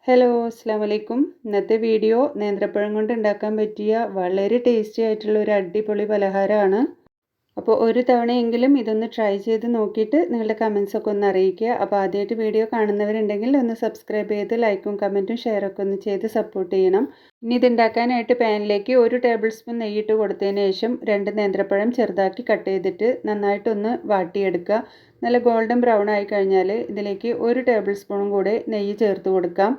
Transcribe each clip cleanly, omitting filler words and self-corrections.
Hello അസ്സലാമു അലൈക്കും. ഇന്നത്തെ വീഡിയോ നേന്ത്രപ്പഴം കൊണ്ട് ഉണ്ടാക്കാൻ പറ്റിയ വളരെ ടേസ്റ്റി ആയിട്ടുള്ള ഒരു അടിപൊളി പലഹാരമാണ്. അപ്പോൾ ഒരു തവണയെങ്കിലും ഇതൊന്ന് ട്രൈ ചെയ്ത് നോക്കിയിട്ട് നിങ്ങളുടെ കമൻസ് ഒക്കെ ഒന്ന് അറിയിക്കുക. അപ്പോൾ ആദ്യമായിട്ട് വീഡിയോ കാണുന്നവരുണ്ടെങ്കിൽ ഒന്ന് സബ്സ്ക്രൈബ് ചെയ്ത് ലൈക്കും കമൻറ്റും ഷെയറൊക്കെ ഒന്ന് ചെയ്ത് സപ്പോർട്ട് ചെയ്യണം. ഇനി ഇതുണ്ടാക്കാനായിട്ട് പാനിലേക്ക് 1 ടേബിൾ സ്പൂൺ നെയ്യിട്ട് കൊടുത്തതിന് ശേഷം 2 നേന്ത്രപ്പഴം ചെറുതാക്കി കട്ട് ചെയ്തിട്ട് നന്നായിട്ടൊന്ന് വാട്ടിയെടുക്കുക. നല്ല ഗോൾഡൻ ബ്രൗൺ ആയി കഴിഞ്ഞാൽ ഇതിലേക്ക് 1 ടേബിൾ സ്പൂണും കൂടെ നെയ്യ് ചേർത്ത് കൊടുക്കാം.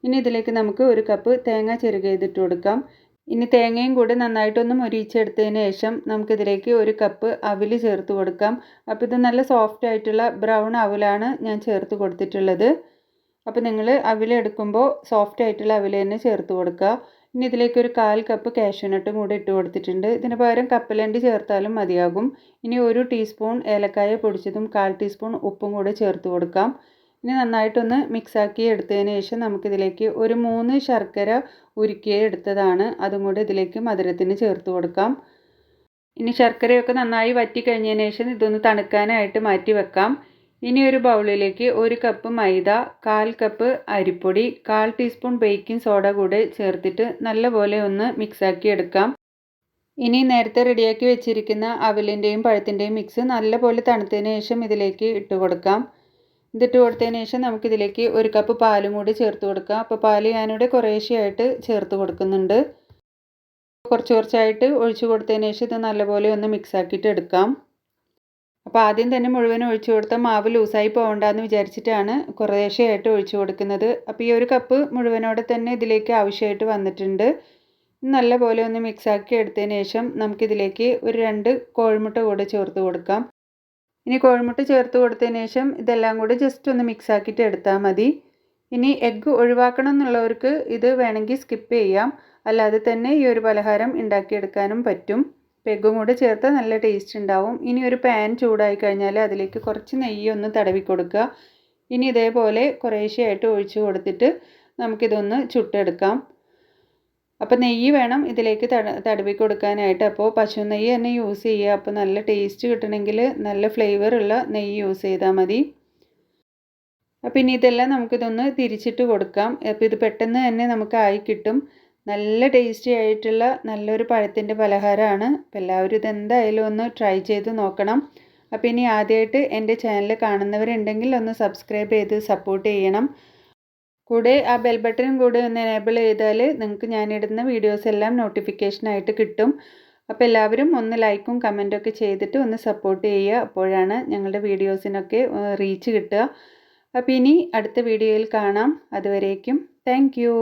ഇനി ഇതിലേക്ക് നമുക്ക് 1 കപ്പ് തേങ്ങ ചിരകിയതിട്ട് കൊടുക്കാം. ഇനി തേങ്ങയും കൂടി നന്നായിട്ടൊന്ന് മൊരിയിച്ചെടുത്തതിന് ശേഷം നമുക്കിതിലേക്ക് 1 കപ്പ് അവിൽ ചേർത്ത് കൊടുക്കാം. അപ്പോൾ ഇത് നല്ല സോഫ്റ്റ് ആയിട്ടുള്ള ബ്രൗൺ അവിലാണ് ഞാൻ ചേർത്ത് കൊടുത്തിട്ടുള്ളത്. അപ്പോൾ നിങ്ങൾ അവിൽ എടുക്കുമ്പോൾ സോഫ്റ്റ് ആയിട്ടുള്ള അവിൽ തന്നെ ചേർത്ത് കൊടുക്കുക. ഇനി ഇതിലേക്ക് 1/4 കപ്പ് കാഷ്യൂനട്ടും കൂടി ഇട്ട് കൊടുത്തിട്ടുണ്ട്. ഇതിന് പകരം കപ്പലണ്ടി ചേർത്താലും മതിയാകും. ഇനി 1 ടീസ്പൂൺ ഏലക്കായ പൊടിച്ചതും 1/4 ടീസ്പൂൺ ഉപ്പും കൂടി ചേർത്ത് കൊടുക്കാം. ഇനി നന്നായിട്ടൊന്ന് മിക്സാക്കി എടുത്തതിന് ശേഷം നമുക്കിതിലേക്ക് 3 ശർക്കര ഉരുക്കിയെടുത്തതാണ്, അതും കൂടി ഇതിലേക്ക് മധുരത്തിന് ചേർത്ത് കൊടുക്കാം. ഇനി ശർക്കരയൊക്കെ നന്നായി വറ്റി കഴിഞ്ഞതിന് ശേഷം ഇതൊന്ന് തണുക്കാനായിട്ട് മാറ്റി വെക്കാം. ഇനി ഒരു ബൗളിലേക്ക് 1 കപ്പ് മൈദ, 1/4 കപ്പ് അരിപ്പൊടി, 1/4 ടീസ്പൂൺ ബേക്കിംഗ് സോഡ കൂടെ ചേർത്തിട്ട് നല്ലപോലെ ഒന്ന് മിക്സാക്കി എടുക്കാം. ഇനി നേരത്തെ റെഡിയാക്കി വെച്ചിരിക്കുന്ന അവിലിൻ്റെയും പഴത്തിൻ്റെയും മിക്സ് നല്ലപോലെ തണുത്തതിന് ശേഷം ഇതിലേക്ക് ഇട്ട് കൊടുക്കാം. ഇതിട്ട് കൊടുത്തതിന് ശേഷം നമുക്കിതിലേക്ക് 1 കപ്പ് പാലും കൂടി ചേർത്ത് കൊടുക്കാം. അപ്പോൾ പാല് ഞാനിവിടെ കുറേശ്ശെയായിട്ട് ചേർത്ത് കൊടുക്കുന്നുണ്ട്. കുറച്ച് കുറച്ചായിട്ട് ഒഴിച്ച് കൊടുത്തതിന് ശേഷം ഇത് നല്ലപോലെ ഒന്ന് മിക്സാക്കിയിട്ട് എടുക്കാം. അപ്പോൾ ആദ്യം തന്നെ മുഴുവൻ ഒഴിച്ചു കൊടുത്താൽ മാവ് ലൂസായി പോകണ്ടെന്ന് വിചാരിച്ചിട്ടാണ് കുറേശ്ശെയായിട്ട് ഒഴിച്ചു കൊടുക്കുന്നത്. അപ്പോൾ ഈ 1 കപ്പ് മുഴുവനോടെ തന്നെ ഇതിലേക്ക് ആവശ്യമായിട്ട് വന്നിട്ടുണ്ട്. നല്ലപോലെ ഒന്ന് മിക്സാക്കി എടുത്തതിന് ശേഷം നമുക്കിതിലേക്ക് 2 കോഴിമുട്ട കൂടെ ചേർത്ത് കൊടുക്കാം. ഇനി കോഴിമുട്ട ചേർത്ത് കൊടുത്തതിന് ശേഷം ഇതെല്ലാം കൂടി ജസ്റ്റ് ഒന്ന് മിക്സാക്കിയിട്ട് എടുത്താൽ മതി. ഇനി എഗ്ഗ് ഒഴിവാക്കണം എന്നുള്ളവർക്ക് ഇത് വേണമെങ്കിൽ സ്കിപ്പ് ചെയ്യാം. അല്ലാതെ തന്നെ ഈ ഒരു പലഹാരം ഉണ്ടാക്കിയെടുക്കാനും പറ്റും. എഗ്ഗും കൂടെ ചേർത്താൽ നല്ല ടേസ്റ്റ് ഉണ്ടാവും. ഇനി ഒരു പാൻ ചൂടായി കഴിഞ്ഞാൽ അതിലേക്ക് കുറച്ച് നെയ്യ് ഒന്ന് തടവി കൊടുക്കുക. ഇനി ഇതേപോലെ കുറേശ്ശെയായിട്ട് ഒഴിച്ച് കൊടുത്തിട്ട് നമുക്കിതൊന്ന് ചുട്ടെടുക്കാം. അപ്പോൾ നെയ്യ് വേണം ഇതിലേക്ക് തടവി കൊടുക്കാനായിട്ട്. അപ്പോൾ പശു നെയ്യ് തന്നെ യൂസ് ചെയ്യുക. അപ്പോൾ നല്ല ടേസ്റ്റ് കിട്ടണമെങ്കിൽ നല്ല ഫ്ലേവറുള്ള നെയ്യ് യൂസ് ചെയ്താൽ മതി. അപ്പോൾ ഇനി ഇതെല്ലാം നമുക്കിതൊന്ന് തിരിച്ചിട്ട് കൊടുക്കാം. അപ്പോൾ ഇത് പെട്ടെന്ന് തന്നെ നമുക്ക് ആയി കിട്ടും. നല്ല ടേസ്റ്റി ആയിട്ടുള്ള നല്ലൊരു പഴത്തിൻ്റെ പലഹാരമാണ്. അപ്പോൾ എല്ലാവരും ഇതെന്തായാലും ഒന്ന് ട്രൈ ചെയ്ത് നോക്കണം. അപ്പോൾ ഇനി ആദ്യമായിട്ട് എൻ്റെ ചാനൽ കാണുന്നവരുണ്ടെങ്കിൽ ഒന്ന് സബ്സ്ക്രൈബ് ചെയ്ത് സപ്പോർട്ട് ചെയ്യണം. കൂടെ ആ ബെൽ ബട്ടനും കൂടെ ഒന്ന് എനേബിൾ ചെയ്താൽ നിങ്ങൾക്ക് ഞാനിടുന്ന വീഡിയോസ് എല്ലാം നോട്ടിഫിക്കേഷനായിട്ട് കിട്ടും. അപ്പോൾ എല്ലാവരും ഒന്ന് ലൈക്കും കമൻറ്റൊക്കെ ചെയ്തിട്ട് ഒന്ന് സപ്പോർട്ട് ചെയ്യുക. അപ്പോഴാണ് ഞങ്ങളുടെ വീഡിയോസിനൊക്കെ റീച്ച് കിട്ടുക. അപ്പോൾ ഇനി അടുത്ത വീഡിയോയിൽ കാണാം. അതുവരേക്കും താങ്ക് യു.